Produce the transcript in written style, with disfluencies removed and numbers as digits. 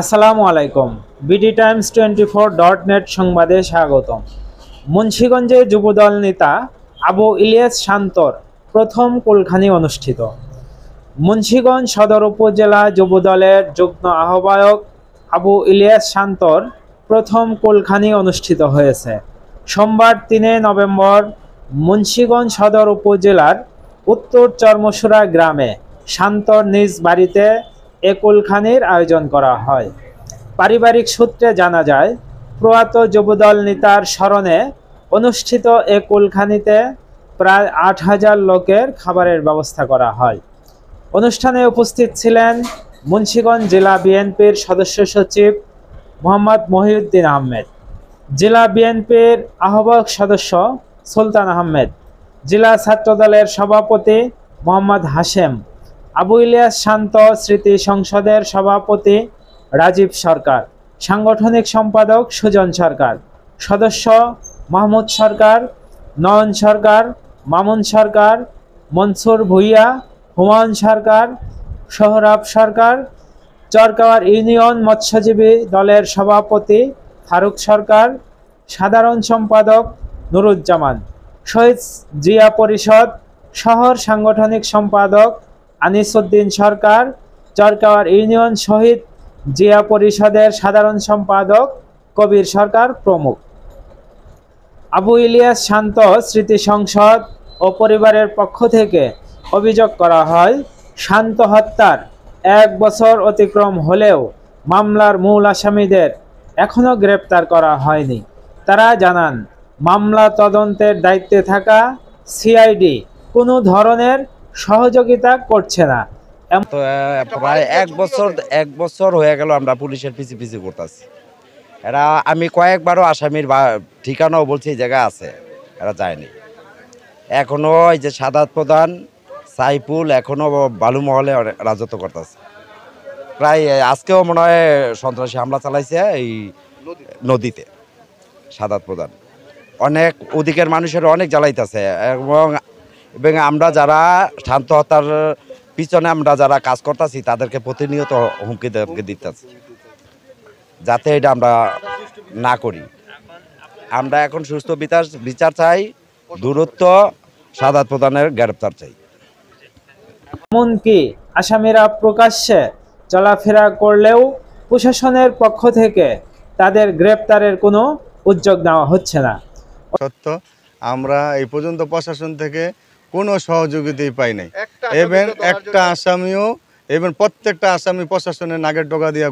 আসসালামু আলাইকুম। BD Times 24.net সংবাদে স্বাগতম। মুন্সিগঞ্জে যুবদল নেতা আবু ইলিয়াস শান্তর প্রথম কুলখানি অনুষ্ঠিত। মুন্সিগঞ্জ সদর উপজেলা যুবদলের যুগ্ম আহ্বায়ক আবু ইলিয়াস শান্তর প্রথম কুলখানি অনুষ্ঠিত হয়েছে। সোমবার 3 নভেম্বর মুন্সিগঞ্জ সদর উপজেলার উত্তর চরমসুরা গ্রামে শান্তর নিজ বাড়িতে এ কুলখানির আয়োজন করা হয়। পারিবারিক সূত্রে জানা যায়, প্রয়াত যুবদল নেতার স্মরণে অনুষ্ঠিত এ কুলখানিতে প্রায় 8,000 লোকের খাবারের ব্যবস্থা করা হয়। অনুষ্ঠানে উপস্থিত ছিলেন মুন্সিগঞ্জ জেলা বিএনপির সদস্য সচিব মোহাম্মদ মহিউদ্দিন আহমেদ, জেলা বিএনপির আহ্বায়ক সদস্য সুলতান আহমেদ, জেলা ছাত্রদলের সভাপতি মোহাম্মদ হাশেম, আবু ইলিয়াস শান্ত স্মৃতি সংসদের সভাপতি রাজীব সরকার, সাংগঠনিক সম্পাদক সুজন সরকার, সদস্য মাহমুদ সরকার, নয়ন সরকার, মামুন সরকার, মনসুর ভুইয়া, হুমায়ুন সরকার, সোহরাব সরকার, চরকাওয়ার ইউনিয়ন মৎস্যজীবী দলের সভাপতি ফারুক সরকার, সাধারণ সম্পাদক নুরুজ্জামান, শহীদ জিয়া পরিষদ শহর সাংগঠনিক সম্পাদক আনিসউদ্দিন সরকার, চরকাওয়ার ইউনিয়ন শহীদ জিয়া পরিষদের সাধারণ সম্পাদক কবির সরকার প্রমুখ। আবু ইলিয়াস শান্ত স্মৃতি সংসদ ও পরিবারের পক্ষ থেকে অভিযোগ করা হয়, শান্ত হত্যার 1 বছর অতিক্রম হলেও মামলার মূল আসামিদের এখনও গ্রেপ্তার করা হয়নি। তারা জানান, মামলা তদন্তের দায়িত্বে থাকা সিআইডি কোনো ধরনের সহযোগিতা করছে না। তো প্রায় এক বছর হয়ে গেল আমরা পুলিশের পিছু করতেছি। আমি কয়েকবারও আসামির ঠিকানাও বলছি এই জায়গায় আছে, এরা যায়নি। এখনো এই যে সাদাত প্রধান সাইফুল এখনো বালুমহলে রাজত্ব করতেছে। প্রায় আজকেও মনে হয় সন্ত্রাসী হামলা চালাইছে এই নদীতে। সাদাত প্রধান অনেক ওদিকের মানুষের অনেক জ্বালাইতেছে এবং আমরা যারা শান্ত হত্যার পিছনে আমরা যারা কাজ করতেছি তাদেরকে প্রতিনিয়ত হুমকি দিতেছি যাতে এটা আমরা না করি। আমরা এখন সুস্থ বিচার চাই, দূরত্ব সাদাত প্রধানের গ্রেপ্তার চাই। এমনকি আসামিরা প্রকাশ্যে চলাফেরা করলেও প্রশাসনের পক্ষ থেকে তাদের গ্রেপ্তারের কোনো উদ্যোগ নেওয়া হচ্ছে না। সত্য, আমরা এই পর্যন্ত প্রশাসন থেকে কোনো সহযোগিতাই পাই নাই। এবং একটা আসামিও প্রত্যেকটা আসামি প্রশাসনের নাগের ডগা দিয়া